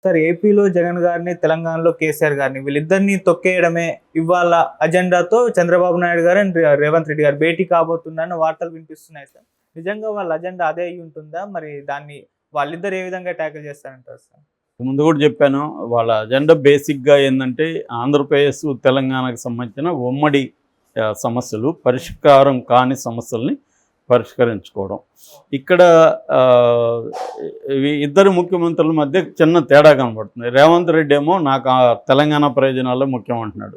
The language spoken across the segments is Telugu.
సార్ ఏపీలో జగన్ గారిని, తెలంగాణలో కేసీఆర్ గారిని వీళ్ళిద్దరిని తొక్కేయడమే ఇవాళ అజెండాతో చంద్రబాబు నాయుడు గారు అండ్ రేవంత్ రెడ్డి గారు భేటీ కాబోతున్నారని వార్తలు వినిపిస్తున్నాయి సార్. నిజంగా వాళ్ళ అజెండా అదే అయి ఉంటుందా? మరి దాన్ని వాళ్ళిద్దరు ఏ విధంగా ట్యాకిల్ చేస్తారంటారు సార్? ముందు కూడా చెప్పాను, వాళ్ళ అజెండా బేసిక్గా ఏంటంటే ఆంధ్రప్రదేశ్ తెలంగాణకు సంబంధించిన ఉమ్మడి సమస్యలు, పరిష్కారం కాని సమస్యల్ని పరిష్కరించుకోవడం. ఇక్కడ ఇద్దరు ముఖ్యమంత్రుల మధ్య చిన్న తేడా కనబడుతుంది. రేవంత్ రెడ్డి ఏమో నాకు తెలంగాణ ప్రయోజనాలే ముఖ్యం అంటున్నాడు,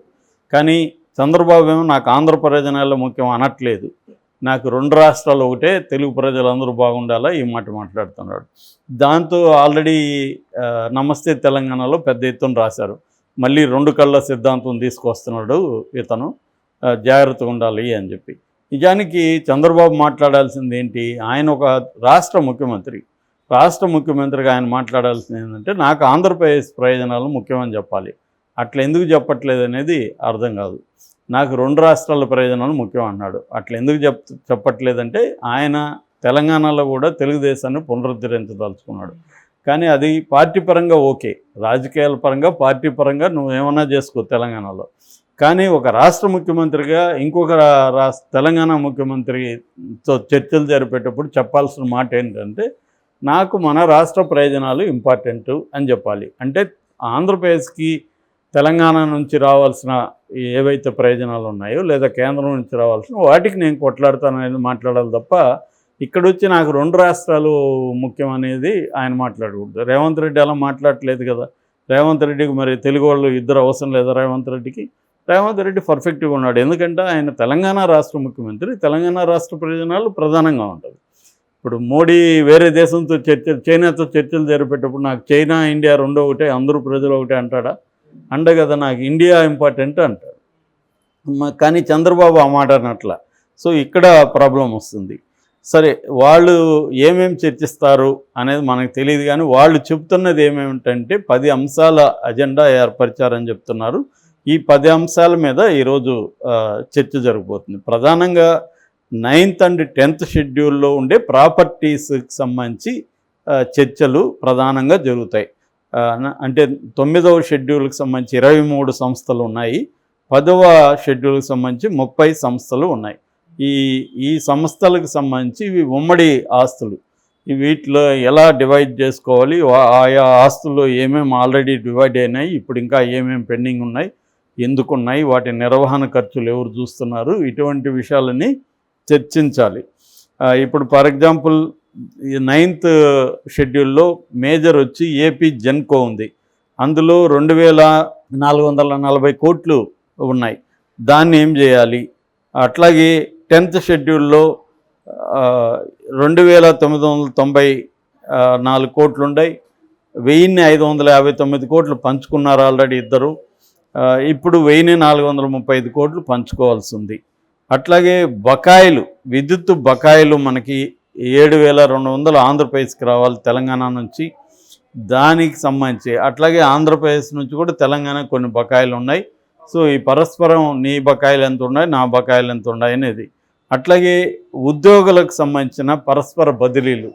కానీ చంద్రబాబు ఏమో నాకు ఆంధ్ర ప్రయోజనాలే ముఖ్యం అనట్లేదు. నాకు రెండు రాష్ట్రాలు ఒకటే, తెలుగు ప్రజలందరూ బాగుండాలా ఈ మాట మాట్లాడుతున్నాడు. దాంతో ఆల్రెడీ నమస్తే తెలంగాణలో పెద్ద ఎత్తున రాశారు. మళ్ళీ రెండు కళ్ళ సిద్ధాంతం తీసుకొస్తున్నాడు ఇతను, జాగ్రత్తగా ఉండాలి అని చెప్పి. నిజానికి చంద్రబాబు మాట్లాడాల్సింది ఏంటి? ఆయన ఒక రాష్ట్ర ముఖ్యమంత్రి. రాష్ట్ర ముఖ్యమంత్రిగా ఆయన మాట్లాడాల్సింది ఏంటంటే నాకు ఆంధ్రప్రదేశ్ ప్రయోజనాలు ముఖ్యమని చెప్పాలి. అట్లా ఎందుకు చెప్పట్లేదు అనేది అర్థం కాదు. నాకు రెండు రాష్ట్రాల ప్రయోజనాలు ముఖ్యం అన్నాడు. అట్లా ఎందుకు చెప్పట్లేదంటే ఆయన తెలంగాణలో కూడా తెలుగుదేశాన్ని పునరుద్ధరించదలుచుకున్నాడు. కానీ అది పార్టీ పరంగా ఓకే, రాజకీయాల పరంగా పార్టీ పరంగా నువ్వేమన్నా చేసుకో తెలంగాణలో. కానీ ఒక రాష్ట్ర ముఖ్యమంత్రిగా ఇంకొక తెలంగాణ ముఖ్యమంత్రితో చర్చలు జరిపేటప్పుడు చెప్పాల్సిన మాట ఏంటంటే నాకు మన రాష్ట్ర ప్రయోజనాలు ఇంపార్టెంట్ అని చెప్పాలి. అంటే ఆంధ్రప్రదేశ్కి తెలంగాణ నుంచి రావాల్సిన ఏవైతే ప్రయోజనాలు ఉన్నాయో లేదా కేంద్రం నుంచి రావాల్సిన వాటికి నేను కొట్లాడతాననేది మాట్లాడాలి తప్ప ఇక్కడ వచ్చి నాకు రెండు రాష్ట్రాలు ముఖ్యం అనేది ఆయన మాట్లాడకూడదు. రేవంత్ రెడ్డి అలా మాట్లాడట్లేదు కదా. రేవంత్ రెడ్డికి మరి తెలుగు వాళ్ళు ఇద్దరు అవసరం లేదా? రేవంత్ రెడ్డికి రేవంత్ రెడ్డి పర్ఫెక్ట్గా ఉన్నాడు. ఎందుకంటే ఆయన తెలంగాణ రాష్ట్ర ముఖ్యమంత్రి, తెలంగాణ రాష్ట్ర ప్రయోజనాలు ప్రధానంగా ఉంటుంది. ఇప్పుడు మోడీ వేరే దేశంతో చైనాతో చర్చలు జరిపేటప్పుడు నాకు చైనా ఇండియా రెండో ఒకటే, అందరూ ప్రజలు ఒకటే అంటాడా? అండ కదా, నాకు ఇండియా ఇంపార్టెంట్ అంటాడు. కానీ చంద్రబాబు ఆ మాట అన్నట్ల. సో ఇక్కడ ప్రాబ్లం వస్తుంది. సరే, వాళ్ళు ఏమేమి చర్చిస్తారు అనేది మనకు తెలియదు, కానీ వాళ్ళు చెప్తున్నది ఏమేమిటంటే 10 అంశాల అజెండా ఏర్పరిచారని చెప్తున్నారు. ఈ 10 అంశాల మీద ఈరోజు చర్చ జరగబోతుంది. ప్రధానంగా 9th and 10th షెడ్యూల్లో ఉండే ప్రాపర్టీస్కి సంబంధించి చర్చలు ప్రధానంగా జరుగుతాయి. అంటే 9వ షెడ్యూల్కి సంబంధించి 23 సంస్థలు ఉన్నాయి, 10వ షెడ్యూల్కి సంబంధించి 30 సంస్థలు ఉన్నాయి. ఈ సంస్థలకు సంబంధించి ఇవి ఉమ్మడి ఆస్తులు. వీటిలో ఎలా డివైడ్ చేసుకోవాలి, ఆయా ఆస్తుల్లో ఏమేమి ఆల్రెడీ డివైడ్ అయినాయి, ఇప్పుడు ఇంకా ఏమేమి పెండింగ్ ఉన్నాయి, ఎందుకున్నాయి, వాటి నిర్వహణ ఖర్చులు ఎవరు చూస్తున్నారు, ఇటువంటి విషయాలని చర్చించాలి. ఇప్పుడు ఫర్ ఎగ్జాంపుల్ ఈ 9th షెడ్యూల్లో మేజర్ వచ్చి ఏపీ జెన్కో ఉంది. అందులో 2440 కోట్లు ఉన్నాయి. దాన్ని ఏం చేయాలి? అట్లాగే 10th షెడ్యూల్లో 2994 కోట్లు ఉన్నాయి. 1559 కోట్లు పంచుకున్నారు ఆల్రెడీ ఇద్దరు. ఇప్పుడు 1435 కోట్లు పంచుకోవాల్సి ఉంది. అట్లాగే బకాయిలు, విద్యుత్ బకాయిలు మనకి 7200 ఆంధ్రప్రదేశ్కి రావాలి తెలంగాణ నుంచి, దానికి సంబంధించి. అట్లాగే ఆంధ్రప్రదేశ్ నుంచి కూడా తెలంగాణ కొన్ని బకాయిలు ఉన్నాయి. సో ఈ పరస్పరం నీ బకాయిలు ఎంత ఉన్నాయి, నా బకాయిలు ఎంత ఉన్నాయి అనేది. అట్లాగే ఉద్యోగులకు సంబంధించిన పరస్పర బదిలీలు,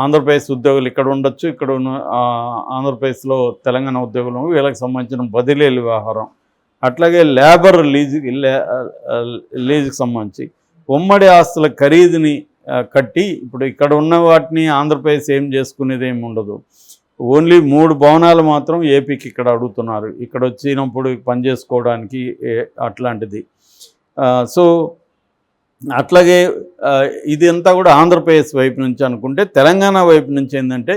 ఆంధ్రప్రదేశ్ ఉద్యోగులు ఇక్కడ ఉండొచ్చు, ఇక్కడ ఆంధ్రప్రదేశ్లో తెలంగాణ ఉద్యోగులు, వీళ్ళకి సంబంధించిన బదిలీల వ్యవహారం. అట్లాగే లేబర్ లీజుకి సంబంధించి ఉమ్మడి ఆస్తుల ఖరీదుని కట్టి, ఇప్పుడు ఇక్కడ ఉన్న వాటిని ఆంధ్రప్రదేశ్ ఏం చేసుకునేది ఏమి ఉండదు. ఓన్లీ 3 భవనాలు మాత్రం ఏపీకి ఇక్కడ అడుగుతున్నారు, ఇక్కడ వచ్చినప్పుడు పని చేసుకోవడానికి అట్లాంటిది. సో అట్లాగే ఇది అంతా కూడా ఆంధ్రప్రదేశ్ వైపు నుంచి అనుకుంటే, తెలంగాణ వైపు నుంచి ఏంటంటే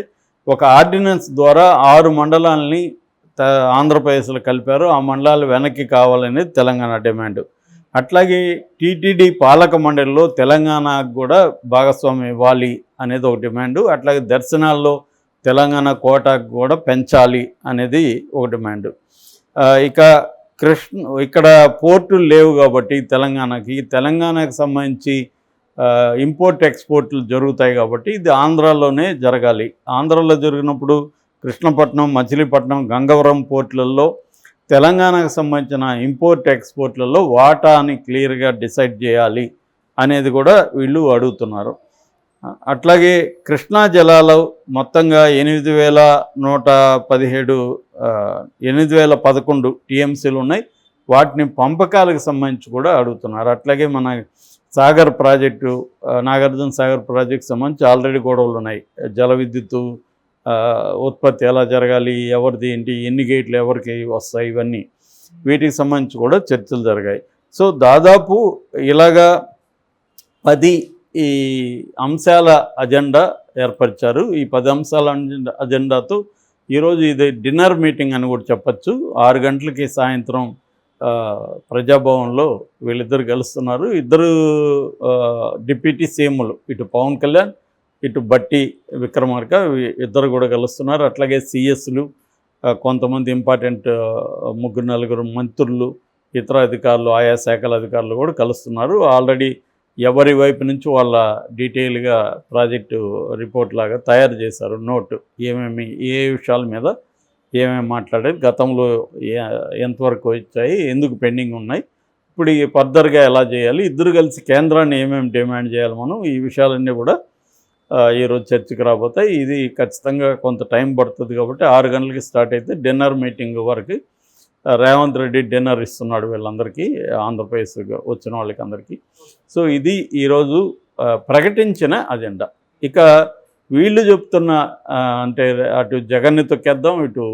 ఒక ఆర్డినెన్స్ ద్వారా 6 మండలాలని ఆంధ్రప్రదేశ్లో కలిపారు. ఆ మండలాలు వెనక్కి కావాలనేది తెలంగాణ డిమాండ్. అట్లాగే టీటీడీ పాలక మండలిలో తెలంగాణకు కూడా భాగస్వామ్యం ఇవ్వాలి అనేది ఒక డిమాండు. అట్లాగే దర్శనాల్లో తెలంగాణ కోటాకు కూడా పెంచాలి అనేది ఒక డిమాండు. ఇక ఇక్కడ పోర్టులు లేవు కాబట్టి తెలంగాణకు సంబంధించి ఇంపోర్ట్ ఎక్స్పోర్ట్లు జరుగుతాయి కాబట్టి ఇది ఆంధ్రాలోనే జరగాలి. ఆంధ్రాలో జరిగినప్పుడు కృష్ణపట్నం, మచిలీపట్నం, గంగవరం పోర్టులలో తెలంగాణకు సంబంధించిన ఇంపోర్ట్ ఎక్స్పోర్ట్లలో వాటాని క్లియర్గా డిసైడ్ చేయాలి అనేది కూడా వీళ్ళు అడుగుతున్నారు. అట్లాగే కృష్ణా జలాలు మొత్తంగా 8,117 8,011 టీఎంసీలు ఉన్నాయి. వాటిని పంపకాలకు సంబంధించి కూడా అడుగుతున్నారు. అట్లాగే మన సాగర్ ప్రాజెక్టు, నాగార్జున సాగర్ ప్రాజెక్టు సంబంధించి ఆల్రెడీ గొడవలు ఉన్నాయి. జల విద్యుత్తు ఉత్పత్తి ఎలా జరగాలి, ఎవరిది ఏంటి, ఎన్ని గేట్లు ఎవరికి వస్తాయి, ఇవన్నీ వీటికి సంబంధించి కూడా చర్చలు జరిగాయి. సో దాదాపు ఇలాగా 10 ఈ అంశాల అజెండా ఏర్పరిచారు. ఈ 10 అంశాల అజెండాతో ఈరోజు ఇది డిన్నర్ మీటింగ్ అని కూడా చెప్పచ్చు. 6 గంటలకి సాయంత్రం ప్రజాభవన్లో వీళ్ళిద్దరు కలుస్తున్నారు. ఇద్దరు డిప్యూటీ సీఎంలు, ఇటు పవన్ కళ్యాణ్, ఇటు బట్టి విక్రమార్క, ఇద్దరు కూడా కలుస్తున్నారు. అట్లాగే సిఎస్లు, కొంతమంది ఇంపార్టెంట్ 3-4 మంత్రులు, ఇతర అధికారులు, ఆయా శాఖల అధికారులు కూడా కలుస్తున్నారు. ఆల్రెడీ ఎవరి వైపు నుంచి వాళ్ళ డీటెయిల్గా ప్రాజెక్టు రిపోర్ట్ లాగా తయారు చేశారు. నోటు ఏమేమి ఏ విషయాల మీద ఏమేమి మాట్లాడారు, గతంలో ఎంతవరకు వచ్చాయి, ఎందుకు పెండింగ్ ఉన్నాయి, ఇప్పుడు ఈ ఫర్దర్గా ఎలా చేయాలి, ఇద్దరు కలిసి కేంద్రాన్ని ఏమేమి డిమాండ్ చేయాలి, మనం ఈ విషయాలన్నీ కూడా ఈరోజు చర్చకు రాబోతాయి. ఇది ఖచ్చితంగా కొంత టైం పడుతుంది కాబట్టి 6 గంటలకి స్టార్ట్ అయితే డిన్నర్ మీటింగ్ వరకు రేవంత్ రెడ్డి డిన్నర్ ఇస్తున్నాడు వీళ్ళందరికీ, ఆంధ్రప్రదేశ్ వచ్చిన వాళ్ళకి అందరికీ. సో ఇది ఈరోజు ప్రకటించిన అజెండా. ఇక వీళ్ళు చెప్తున్న అంటే అటు జగన్ని తొక్కేద్దాం, ఇటు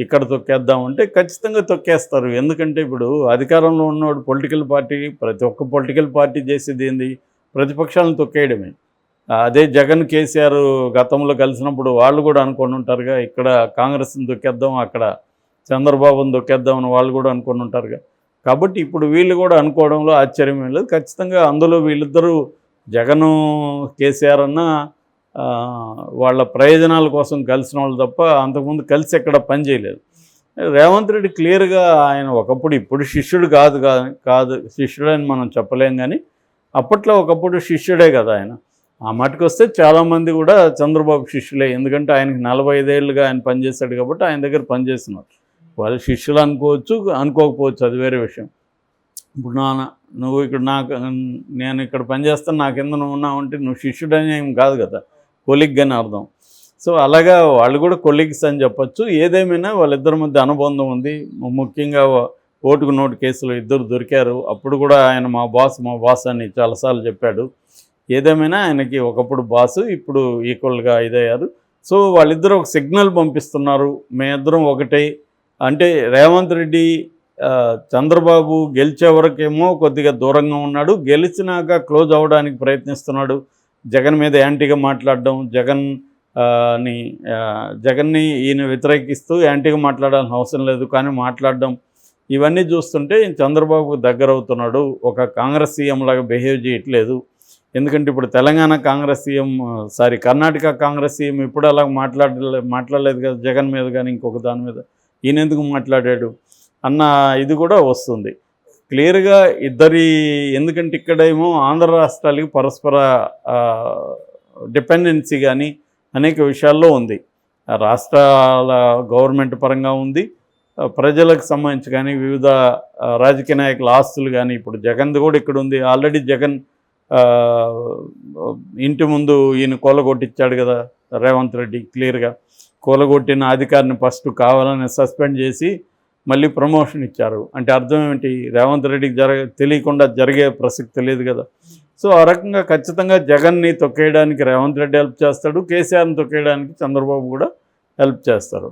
ఇక్కడ తొక్కేద్దాం అంటే ఖచ్చితంగా తొక్కేస్తారు. ఎందుకంటే ఇప్పుడు అధికారంలో ఉన్నవాడు పొలిటికల్ పార్టీ, ప్రతి ఒక్క పొలిటికల్ పార్టీ చేసేది ఏంది, ప్రతిపక్షాలను తొక్కేయడమే. అదే జగన్ కేసీఆర్ గతంలో కలిసినప్పుడు వాళ్ళు కూడా అనుకొని ఉంటారుగా, ఇక్కడ కాంగ్రెస్ని తొక్కేద్దాం, అక్కడ చంద్రబాబుని తొక్కేద్దామని వాళ్ళు కూడా అనుకొని ఉంటారుగా. కాబట్టి ఇప్పుడు వీళ్ళు కూడా అనుకోవడంలో ఆశ్చర్యం లేదు. ఖచ్చితంగా అందులో వీళ్ళిద్దరూ జగను కేసీఆర్ అన్న వాళ్ళ ప్రయోజనాల కోసం కలిసిన వాళ్ళు తప్ప అంతకుముందు కలిసి ఎక్కడ పని చేయలేదు. రేవంత్ రెడ్డి క్లియర్గా ఆయన ఒకప్పుడు, ఇప్పుడు శిష్యుడు కాదు శిష్యుడని మనం చెప్పలేం, కానీ అప్పట్లో ఒకప్పుడు శిష్యుడే కదా ఆయన. ఆ మటుకు వస్తే చాలామంది కూడా చంద్రబాబు శిష్యులే. ఎందుకంటే ఆయనకి 45 ఏళ్ళుగా ఆయన పనిచేశాడు కాబట్టి ఆయన దగ్గర పనిచేస్తున్నారు. వాళ్ళు శిష్యులు అనుకోవచ్చు, అనుకోకపోవచ్చు, అది వేరే విషయం. ఇప్పుడు నువ్వు ఇక్కడ నేను ఇక్కడ పనిచేస్తాను, నా కింద నువ్వు ఉన్నావంటే నువ్వు శిష్యుడని ఏం కాదు కదా, కొలిగ్ అని అర్థం. సో అలాగా వాళ్ళు కూడా కొలిగ్స్ అని చెప్పచ్చు. ఏదేమైనా వాళ్ళిద్దరి మధ్య అనుబంధం ఉంది. ముఖ్యంగా ఓటుకు నోటు కేసులో ఇద్దరు దొరికారు. అప్పుడు కూడా ఆయన మా బాస్ అని చాలాసార్లు చెప్పాడు. ఏదేమైనా ఆయనకి ఒకప్పుడు బాసు, ఇప్పుడు ఈక్వల్గా ఇదయ్యారు. సో వాళ్ళిద్దరూ ఒక సిగ్నల్ పంపిస్తున్నారు, మేమిద్దరం ఒకటే. అంటే రేవంత్ రెడ్డి చంద్రబాబు గెలిచే వరకేమో కొద్దిగా దూరంగా ఉన్నాడు, గెలిచినాక క్లోజ్ అవ్వడానికి ప్రయత్నిస్తున్నాడు. జగన్ మీద యాంటీగా మాట్లాడడం, జగన్ని ఈయన వ్యతిరేకిస్తూ యాంటీగా మాట్లాడాల్సిన అవసరం లేదు కానీ మాట్లాడడం, ఇవన్నీ చూస్తుంటే చంద్రబాబుకు దగ్గర అవుతున్నాడు. ఒక కాంగ్రెస్ సీఎం లాగా బిహేవ్ చేయట్లేదు. ఎందుకంటే ఇప్పుడు తెలంగాణ కాంగ్రెస్ సీఎం, కర్ణాటక కాంగ్రెస్ సీఎం ఇప్పుడు అలా మాట్లాడలేదు కదా జగన్ మీద, కానీ ఇంకొక దాని మీద ఈయన ఎందుకు మాట్లాడాడు అన్న ఇది కూడా వస్తుంది క్లియర్గా ఎందుకంటే ఇక్కడేమో ఆంధ్ర రాష్ట్రాలకి పరస్పర డిపెండెన్సీ కానీ అనేక విషయాల్లో ఉంది. రాష్ట్రాల గవర్నమెంట్ పరంగా ఉంది, ప్రజలకు సంబంధించి కానీ వివిధ రాజకీయ నాయకుల ఆస్తులు కానీ. ఇప్పుడు జగన్ది కూడా ఇక్కడ ఉంది. ఆల్రెడీ జగన్ ఇంటి ముందు ఈయన కూలగొట్టించాడు కదా రేవంత్ రెడ్డి. క్లియర్గా కూలగొట్టిన అధికారిని ఫస్ట్ కావాలని సస్పెండ్ చేసి మళ్ళీ ప్రమోషన్ ఇచ్చారు. అంటే అర్థం ఏమిటి, రేవంత్ రెడ్డికి తెలియకుండా జరిగే ప్రసక్తి లేదు కదా. సో ఆ రకంగా ఖచ్చితంగా జగన్ని తొక్కేయడానికి రేవంత్ రెడ్డి హెల్ప్ చేస్తాడు, కేసీఆర్ని తొక్కేయడానికి చంద్రబాబు కూడా హెల్ప్ చేస్తారు.